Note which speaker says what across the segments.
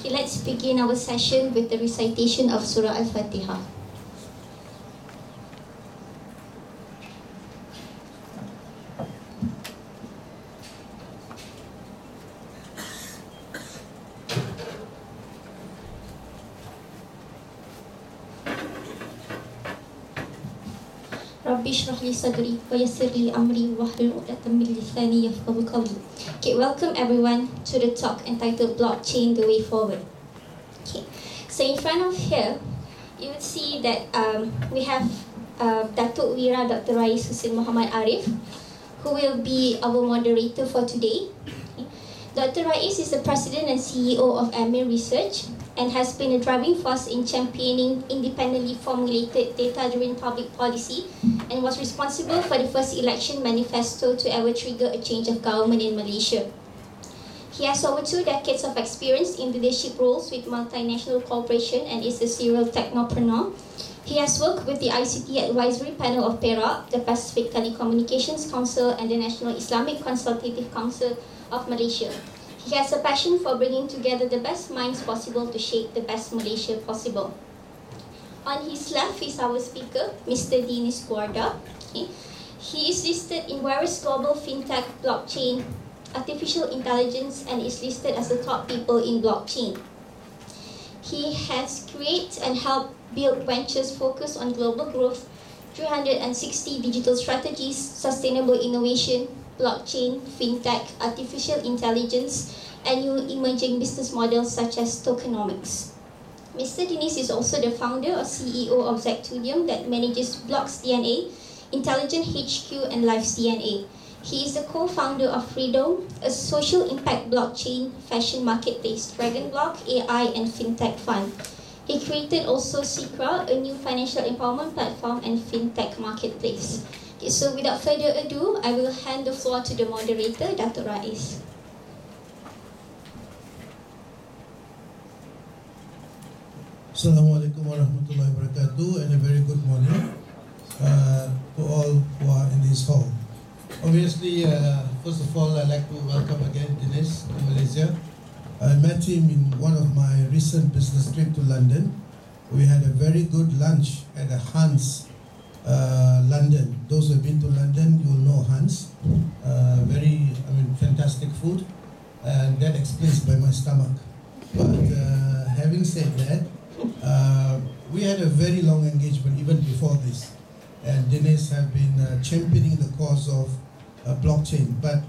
Speaker 1: Okay, let's begin our session with the recitation of Surah Al-Fatiha. Rabbi shrah li sadri wa yassir li amri wahlul 'uqdatam min lisani yafqahu qawli. Okay, welcome everyone to the talk entitled Blockchain: The Way Forward. Okay, so in front of here, you would see that we have Datuk Wira Dr. Rais Hussein Muhammad Arif, who will be our moderator for today. Okay. Dr. Rais is the President and CEO of Amir Research and has been a driving force in championing independently formulated data-driven public policy and was responsible for the first election manifesto to ever trigger a change of government in Malaysia. He has over 2 decades of experience in leadership roles with multinational corporations and is a serial technopreneur. He has worked with the ICT Advisory Panel of Perak, the Pacific Telecommunications Council, and the National Islamic Consultative Council of Malaysia. He has a passion for bringing together the best minds possible to shape the best Malaysia possible. On his left is our speaker, Mr. Dinis Guarda. Okay. He is listed in various global fintech, blockchain, artificial intelligence, and is listed as the top people in blockchain. He has created and helped build ventures focused on global growth, 360 digital strategies, sustainable innovation, blockchain, fintech, artificial intelligence, and new emerging business models such as tokenomics. Mr. Dinis is also the founder or CEO of Zactudium that manages Blocks DNA, Intelligent HQ, and Life's DNA. He is the co-founder of Freedom, a social impact blockchain fashion marketplace, Dragon Block, AI, and fintech fund. He created also Secra, a new financial empowerment platform and fintech marketplace. Okay, so without further ado, I will hand the floor to the moderator, Dr. Rais.
Speaker 2: Assalamualaikum warahmatullahi wabarakatuh, and a very good morning to all who are in this hall. Obviously, first of all, I'd like to welcome again Dinis to Malaysia. I met him in one of my recent business trips to London. We had a very good lunch at a Hans, London. Those who have been to London, you will know Hans. Fantastic food, and that explains by my stomach. But having said that, we had a very long engagement even before this, and Dinis have been championing the cause of blockchain, but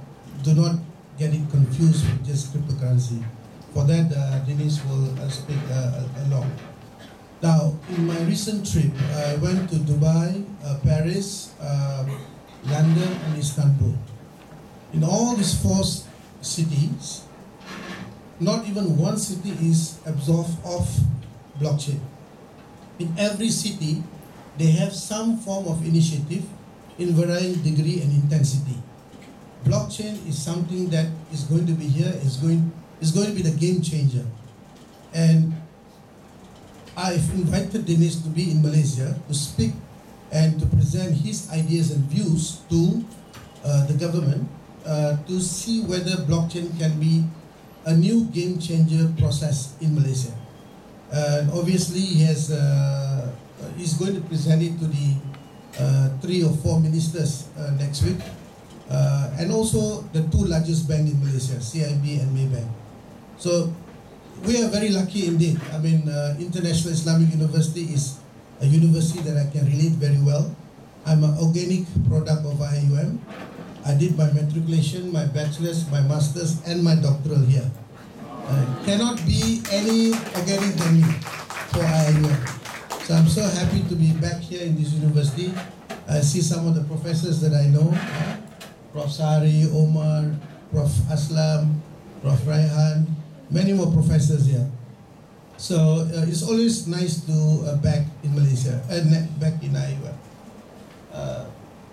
Speaker 2: do not get it confused with just cryptocurrency. For that, Dinis will speak along. Now, in my recent trip, I went to Dubai, Paris, London, and Istanbul. In all these 4 cities, not even one city is absorbed of blockchain. In every city, they have some form of initiative in varying degree and intensity. Blockchain is something that is going to be here, is going to be the game changer. And I've invited Dinis to be in Malaysia to speak and to present his ideas and views to the government to see whether blockchain can be a new game changer process in Malaysia. And obviously, he's going to present it to the 3 or 4 ministers next week, and also the 2 largest banks in Malaysia, CIB and Maybank. So we are very lucky indeed. International Islamic University is a university that I can relate very well. I'm an organic product of IUM. I did my matriculation, my bachelor's, my master's, and my doctoral here. Cannot be any organic than me for IUM. So I'm so happy to be back here in this university. I see some of the professors that I know, Prof. Sari, Omar, Prof. Aslam, Prof. Raihan, many more professors here. So it's always nice to back in Malaysia, back in IUM.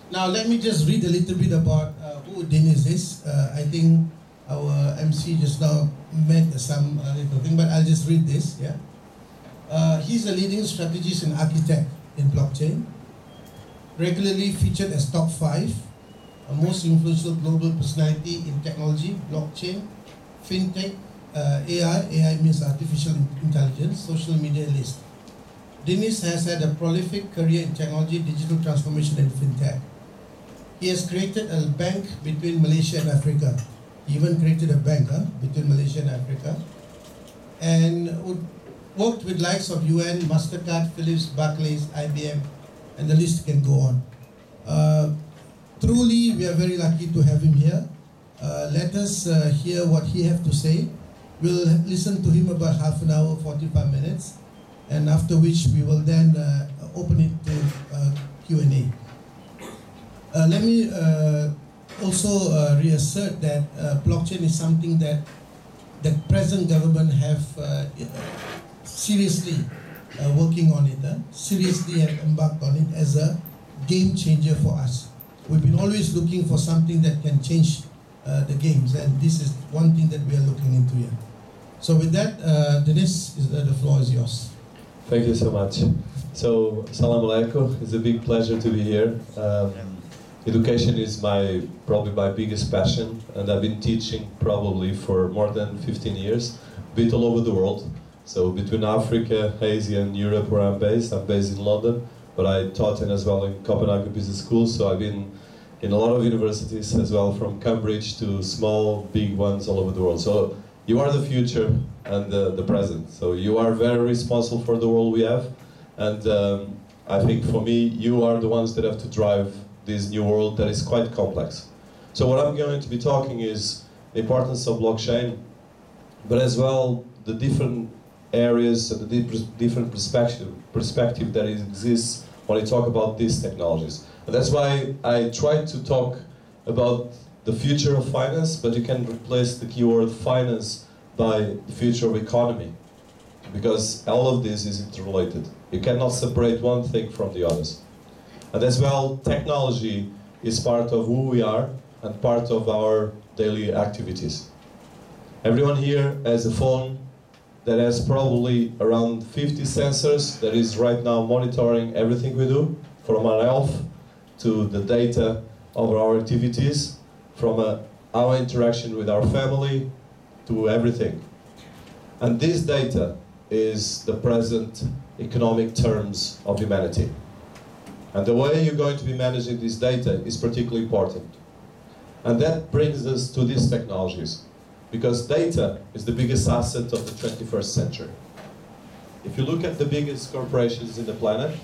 Speaker 2: Now let me just read a little bit about who Dinis is. I think our MC just now made some little thing, but I'll just read this. Yeah, he's a leading strategist and architect in blockchain, regularly featured as top 5 most influential global personality in technology, blockchain, fintech, AI. AI means artificial intelligence, social media list. Dinis has had a prolific career in technology, digital transformation, and fintech. He has created a bank between Malaysia and Africa. He even created a bank between Malaysia and Africa, and worked with likes of UN, Mastercard, Philips, Barclays, IBM, and the list can go on. Truly, we are very lucky to have him here. Let us hear what he has to say. We'll listen to him about half an hour, 45 minutes, and after which we will then open it to Q&A. Let me also reassert that blockchain is something that the present government have seriously working on it, seriously have embarked on it as a game changer for us. We've been always looking for something that can change the games, and this is one thing that we are looking into here. So with that, Dinis, the floor is yours.
Speaker 3: Thank you so much. So, Salam Alaikum. It's a big pleasure to be here. Education is probably my biggest passion, and I've been teaching probably for more than 15 years, a bit all over the world. So between Africa, Asia, and Europe, where I'm based in London, but I taught as well in Copenhagen Business School, so I've been in a lot of universities as well, from Cambridge to small, big ones all over the world. So you are the future and the present. So you are very responsible for the world we have, and I think for me, you are the ones that have to drive this new world that is quite complex. So what I'm going to be talking is the importance of blockchain, but as well the different areas and the different perspective that exists when I talk about these technologies. And that's why I try to talk about the future of finance, but you can replace the keyword finance by the future of economy, because all of this is interrelated. You cannot separate one thing from the others. And as well, technology is part of who we are and part of our daily activities. Everyone here has a phone that has probably around 50 sensors that is right now monitoring everything we do, from our health to the data of our activities, from our interaction with our family to everything. And this data is the present economic terms of humanity. And the way you're going to be managing this data is particularly important. And that brings us to these technologies, because data is the biggest asset of the 21st century. If you look at the biggest corporations in the planet,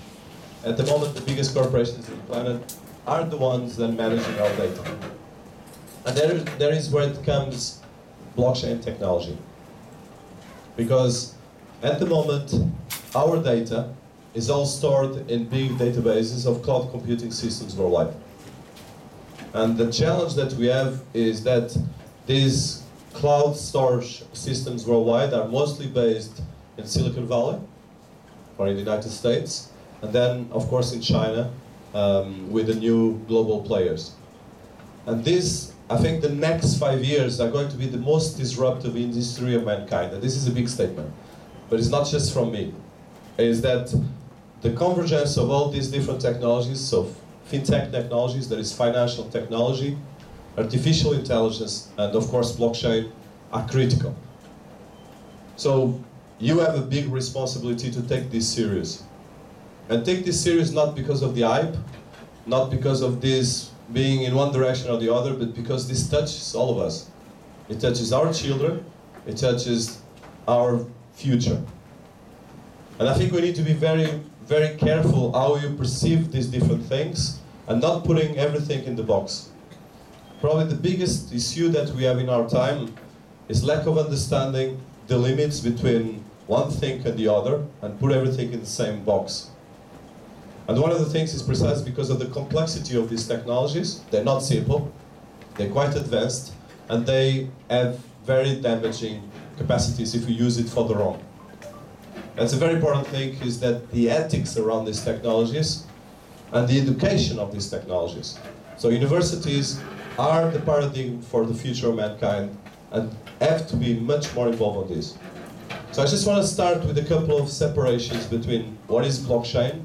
Speaker 3: at the moment the biggest corporations in the planet are the ones that are managing our data. And there is where it comes blockchain technology. Because at the moment, our data is all stored in big databases of cloud computing systems worldwide. And the challenge that we have is that these cloud storage systems worldwide are mostly based in Silicon Valley or in the United States, and then, of course, in China with the new global players. And this, I think the next 5 years are going to be the most disruptive in the history of mankind. And this is a big statement, but it's not just from me. It is that the convergence of all these different technologies, so fintech technologies, that is financial technology, artificial intelligence, and of course blockchain, are critical. So you have a big responsibility to take this serious. And take this serious not because of the hype, not because of this being in one direction or the other, but because this touches all of us. It touches our children, it touches our future. And I think we need to be very, very careful how you perceive these different things and not putting everything in the box. Probably the biggest issue that we have in our time is lack of understanding the limits between one thing and the other and put everything in the same box. And one of the things is precisely because of the complexity of these technologies. They're not simple, they're quite advanced, and they have very damaging capacities if you use it for the wrong. That's a very important thing, is that the ethics around these technologies and the education of these technologies. So universities are the paradigm for the future of mankind and have to be much more involved on this. So I just want to start with a couple of separations between what is blockchain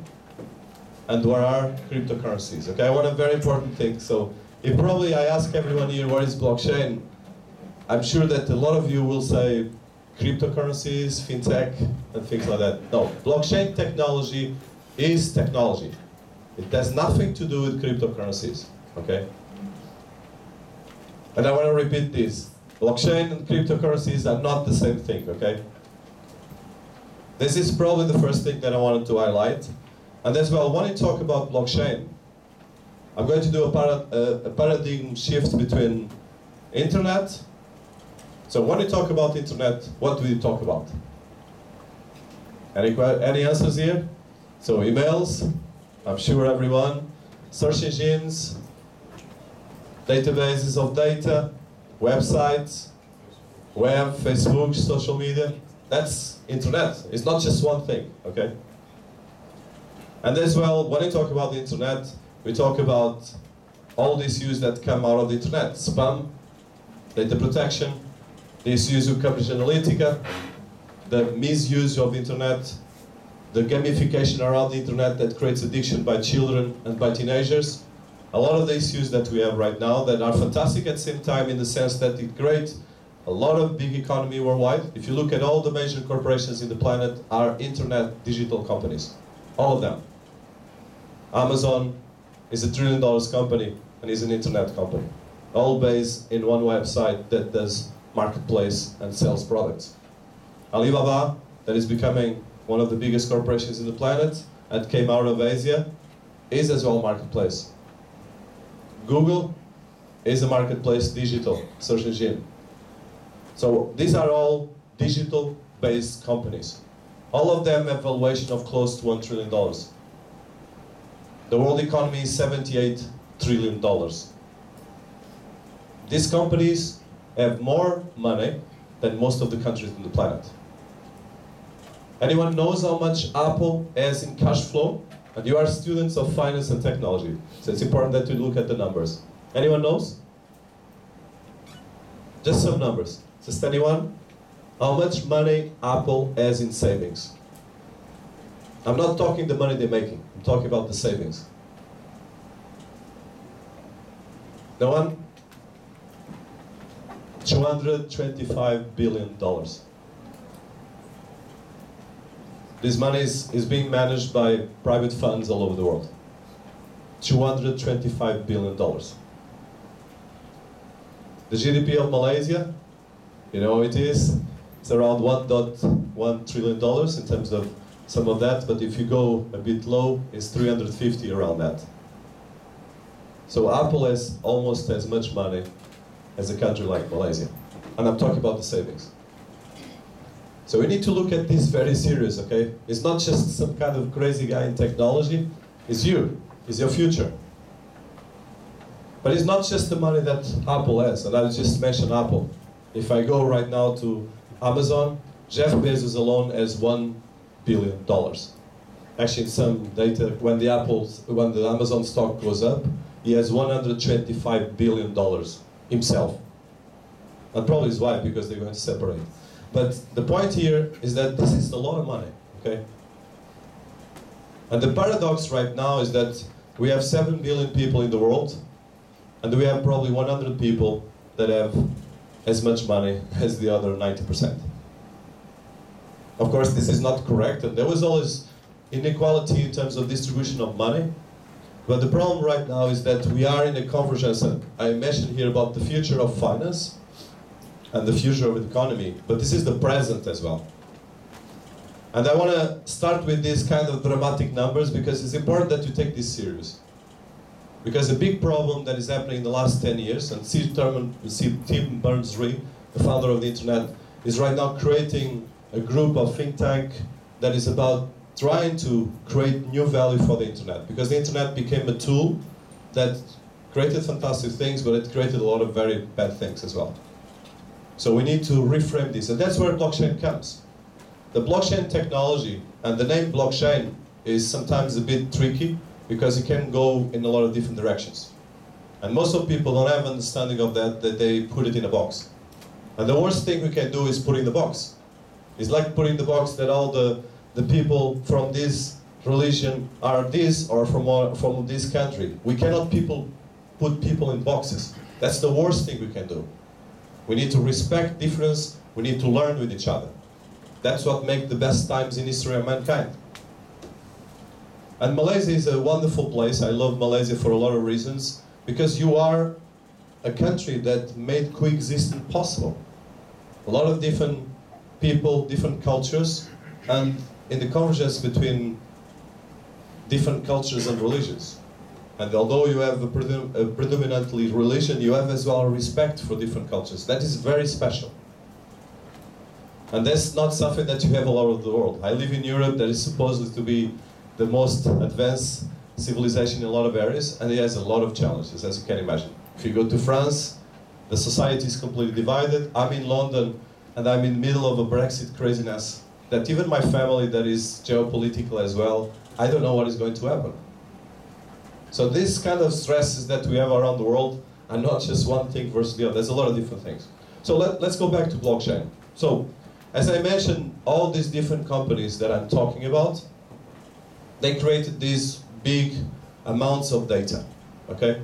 Speaker 3: and what are cryptocurrencies. Okay, I want a very important thing. So if probably I ask everyone here what is blockchain, I'm sure that a lot of you will say cryptocurrencies, fintech, and things like that. No, blockchain technology is technology. It has nothing to do with cryptocurrencies, okay? And I want to repeat this. Blockchain and cryptocurrencies are not the same thing, okay? This is probably the first thing that I wanted to highlight. And as well, when I talk about blockchain, I'm going to do a paradigm shift between internet. So when we talk about internet, what do we talk about? Any answers here? So emails, I'm sure everyone. Search engines, databases of data, websites, web, Facebook, social media. That's internet. It's not just one thing, okay? And as well, when we talk about the internet, we talk about all the issues that come out of the internet. Spam, data protection, the issues of Cambridge Analytica, the misuse of the internet, the gamification around the internet that creates addiction by children and by teenagers. A lot of the issues that we have right now that are fantastic at the same time in the sense that it creates a lot of big economy worldwide. If you look at all the major corporations in the planet are internet digital companies, all of them. Amazon is $1 trillion company and is an internet company, all based in one website that does marketplace and sells products. Alibaba, that is becoming one of the biggest corporations in the planet and came out of Asia, is as well a marketplace. Google is a marketplace digital search engine. So these are all digital based companies. All of them have valuation of close to $1 trillion. The world economy is $78 trillion. These companies have more money than most of the countries on the planet. Anyone knows how much Apple has in cash flow? And you are students of finance and technology, so it's important that you look at the numbers. Anyone knows? Just some numbers. Just anyone? How much money Apple has in savings? I'm not talking the money they're making. I'm talking about the savings. No one? $225 billion. This money is being managed by private funds all over the world. $225 billion. The GDP of Malaysia, you know how it is? It's around $1.1 trillion in terms of some of that, but if you go a bit low, it's 350 around that. So Apple has almost as much money as a country like Malaysia. And I'm talking about the savings. So we need to look at this very serious, okay? It's not just some kind of crazy guy in technology, it's you, it's your future. But it's not just the money that Apple has, and I just mentioned Apple. If I go right now to Amazon, Jeff Bezos alone has $1 billion. Actually, in some data, when the Amazon stock goes up, he has $125 billion himself. And probably his wife, because they're going to separate. But the point here is that this is a lot of money, okay? And the paradox right now is that we have 7 billion people in the world, and we have probably 100 people that have as much money as the other 90%. Of course, this is not correct, and there was always inequality in terms of distribution of money. But the problem right now is that we are in a convergence, and I mentioned here about the future of finance and the future of the economy, but this is the present as well. And I want to start with these kind of dramatic numbers because it's important that you take this serious. Because the big problem that is happening in the last 10 years, and Tim Berners-Lee, the founder of the internet, is right now creating a group of think tank that is about trying to create new value for the internet. Because the internet became a tool that created fantastic things, but it created a lot of very bad things as well. So we need to reframe this, and that's where blockchain comes. The blockchain technology, and the name blockchain is sometimes a bit tricky because it can go in a lot of different directions. And most of people don't have understanding of that they put it in a box. And the worst thing we can do is put in the box. It's like putting the box that all the people from this religion are this or from this country. We cannot put people in boxes. That's the worst thing we can do. We need to respect difference. We need to learn with each other. That's what makes the best times in history of mankind. And Malaysia is a wonderful place. I love Malaysia for a lot of reasons, because you are a country that made coexistence possible. A lot of different people, different cultures, and in the convergence between different cultures and religions. And although you have a predominantly religion, you have as well respect for different cultures. That is very special. And that's not something that you have all over the world. I live in Europe, that is supposed to be the most advanced civilization in a lot of areas, and it has a lot of challenges, as you can imagine. If you go to France, the society is completely divided. I'm in London, and I'm in the middle of a Brexit craziness that even my family, that is geopolitical as well, I don't know what is going to happen. So these kind of stresses that we have around the world are not just one thing versus the other. There's a lot of different things. So let's go back to blockchain. So, as I mentioned, all these different companies that I'm talking about, they created these big amounts of data, okay?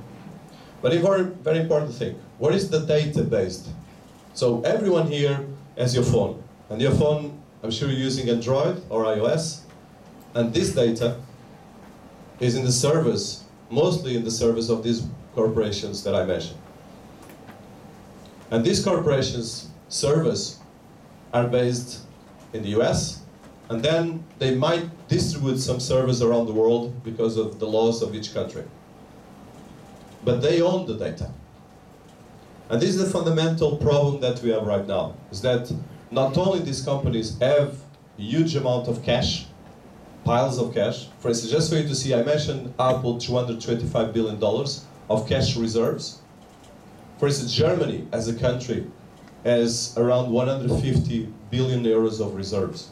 Speaker 3: But a very, very important thing, where is the data based? So everyone here has your phone, and your phone, I'm sure you're using Android or iOS, and this data is in the service, mostly in the service of these corporations that I mentioned. And these corporations' servers are based in the US, and then they might distribute some servers around the world because of the laws of each country. But they own the data. And this is the fundamental problem that we have right now, is that not only these companies have a huge amount of cash, piles of cash. For instance, just for you to see, I mentioned Apple $225 billion of cash reserves. For instance, Germany as a country has around 150 billion euros of reserves.